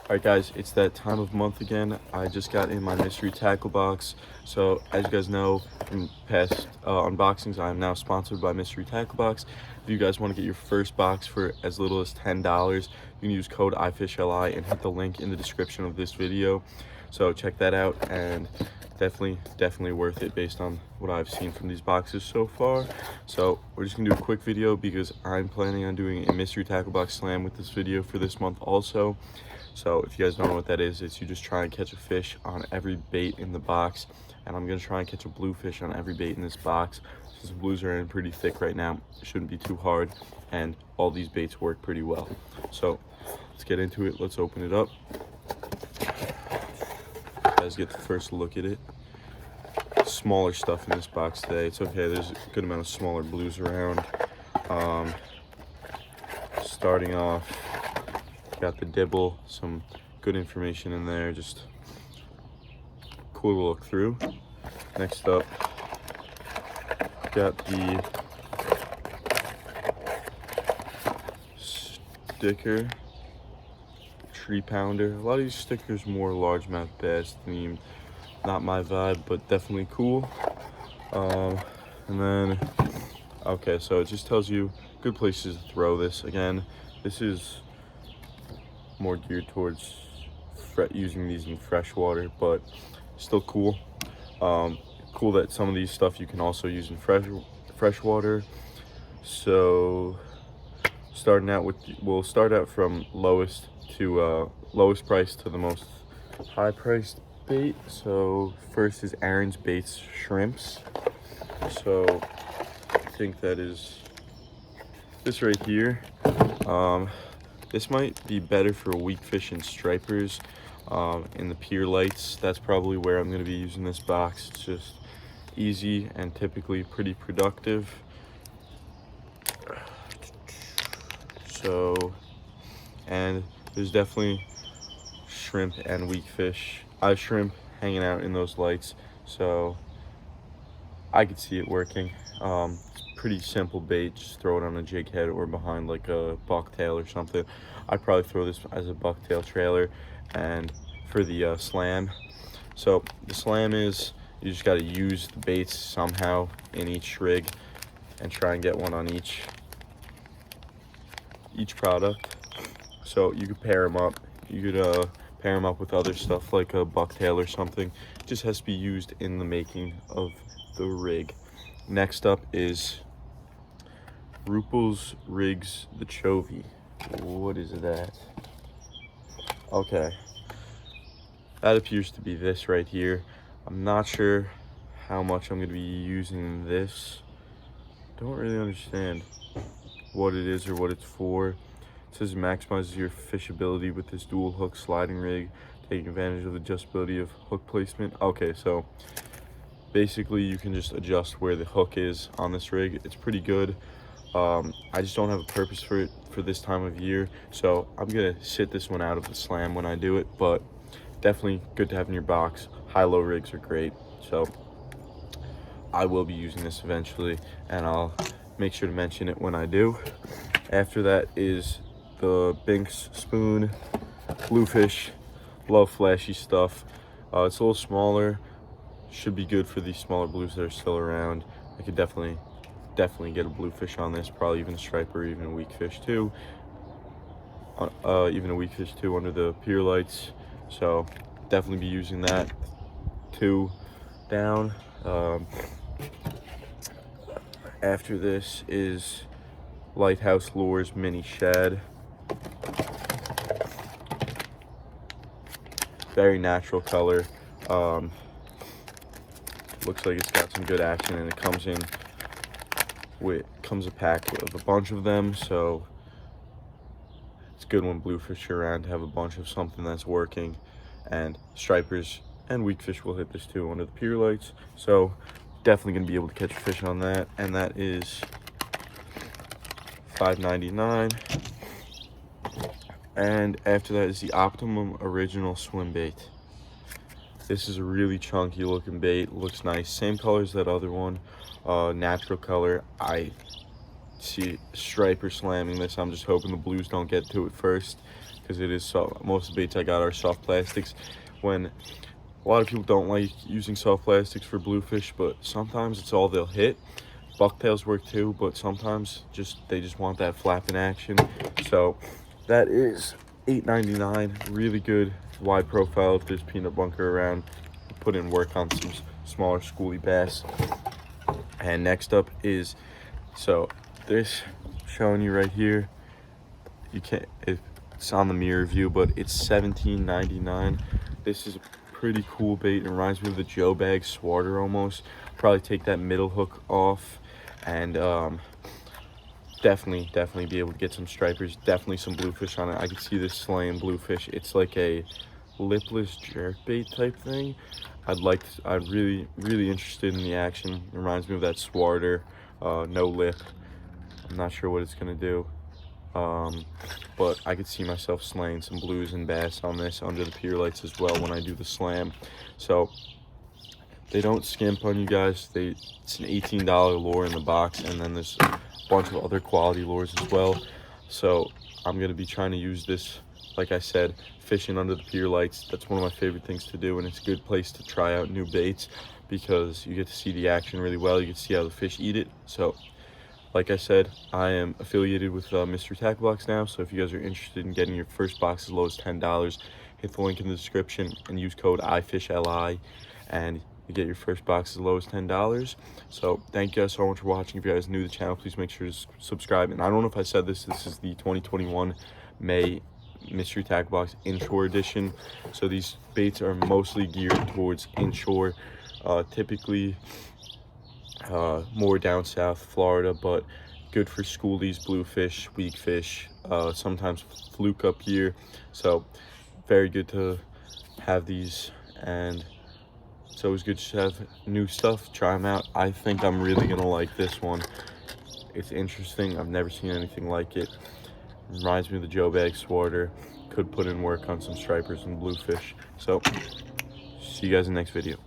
Alright guys, it's that time of month again. I just got in my mystery tackle box. So as you guys know from past unboxings, I am now sponsored by Mystery Tackle Box. If you guys want to get your first box for as little as $10, you can use code IFISHLI and hit the link in the description of this video. So check that out, and definitely worth it based on what I've seen from these boxes so far. So we're just gonna do a quick video because I'm planning on doing a mystery tackle box slam with this video for this month also. So if you guys don't know what that is, it's you just try and catch a fish on every bait in the box, and I'm gonna try and catch a bluefish on every bait in this box. Since the blues are in pretty thick right now, it shouldn't be too hard, and all these baits work pretty well. So let's get into it. Let's open it up. You guys get the first look at it. Smaller stuff in this box today. It's okay, there's a good amount of smaller blues around. Starting off, got the dibble, some good information in there, just cool to look through. Next up, got the sticker, tree pounder. A lot of these stickers more largemouth bass themed. Not my vibe, but definitely cool. And then, okay, so it just tells you good places to throw this. Again, this is more geared towards using these in freshwater, but still cool. Cool that some of these stuff you can also use in freshwater. So starting out with, we'll start out from lowest to lowest price to the most high priced bait. So first is Aaron's Baits Shrimps. So I think that is this right here. This might be better for weak fish and stripers in the pier lights. That's probably where I'm going to be using this box. It's just easy and typically pretty productive. So, and there's definitely shrimp and weak fish. Shrimp hanging out in those lights, so I could see it working. It's pretty simple bait. Just throw it on a jig head or behind like a bucktail or something. I'd probably throw this as a bucktail trailer. And for the slam, so the slam is you just got to use the baits somehow in each rig and try and get one on each product. So you could pair them up. You could pair them up with other stuff like a bucktail or something. It just has to be used in the making of the rig. Next up is Rupel's Rigs the Chovy. What is that? Okay, that appears to be this right here. I'm not sure how much I'm going to be using this. Don't really understand what it is or what it's for. It says maximizes your fishability with this dual hook sliding rig, taking advantage of the adjustability of hook placement. Okay, so basically you can just adjust where the hook is on this rig. It's pretty good. I just don't have a purpose for it for this time of year, so I'm gonna sit this one out of the slam when I do it, but definitely good to have in your box. High-low rigs are great, so I will be using this eventually, and I'll make sure to mention it when I do. After that is the Binks Spoon Bluefish. Love flashy stuff. It's a little smaller, should be good for these smaller blues that are still around. I could definitely get a bluefish on this, probably even a striper, even a weak fish too. Even a weak fish too under the pier lights. So definitely be using that. 2 down. After this is Lighthouse Lures Mini Shad. Very natural color. Looks like it's got some good action, and it comes a pack of a bunch of them, so it's good when bluefish are around to have a bunch of something that's working. And stripers and weak fish will hit this too under the pier lights, so definitely gonna be able to catch a fish on that. And that is $5.99. And after that is the Optimum Original Swim Bait. This is a really chunky looking bait. Looks nice. Same color as that other one. Natural color. I see striper slamming this. I'm just hoping the blues don't get to it first, because it is most of the baits I got are soft plastics. When a lot of people don't like using soft plastics for bluefish, but sometimes it's all they'll hit. Bucktails work too, but sometimes they just want that flapping action. So that is $8.99. Really good wide profile. If there's peanut bunker around, put in work on some smaller schoolie bass. And next up is, so this showing you right here, you can't, it's on the mirror view, but it's $17.99. This is a pretty cool bait. It reminds me of the Joe Bag Swarter almost. Probably take that middle hook off and definitely be able to get some stripers, definitely some bluefish on it. I can see this slaying bluefish. It's like a lipless jerkbait type thing. I'm really interested in the action. It reminds me of that Swarter, no lip. I'm not sure what it's gonna do, but I could see myself slaying some blues and bass on this under the pier lights as well when I do the slam. So they don't skimp on you guys. It's an $18 lure in the box, and then there's a bunch of other quality lures as well. So I'm gonna be trying to use this, like I said, fishing under the pier lights. That's one of my favorite things to do, and it's a good place to try out new baits because you get to see the action really well. You get to see how the fish eat it. So like I said, I am affiliated with Mystery Tackle Box now, so if you guys are interested in getting your first box as low as $10, hit the link in the description and use code IFISHLI, and you get your first box as low as $10. So thank you guys so much for watching. If you guys are new to the channel, please make sure to subscribe. And I don't know if I said this is the 2021 May Mystery Tackle Box Inshore edition. So these baits are mostly geared towards inshore, typically more down south Florida, but good for schoolies, bluefish, weak fish, sometimes fluke up here. So very good to have these, and it's always good to have new stuff. Try them out. I think I'm really gonna like this one. It's interesting. I've never seen anything like it. Reminds me of the Joe Bag Swarter. Could put in work on some stripers and bluefish. So see you guys in the next video.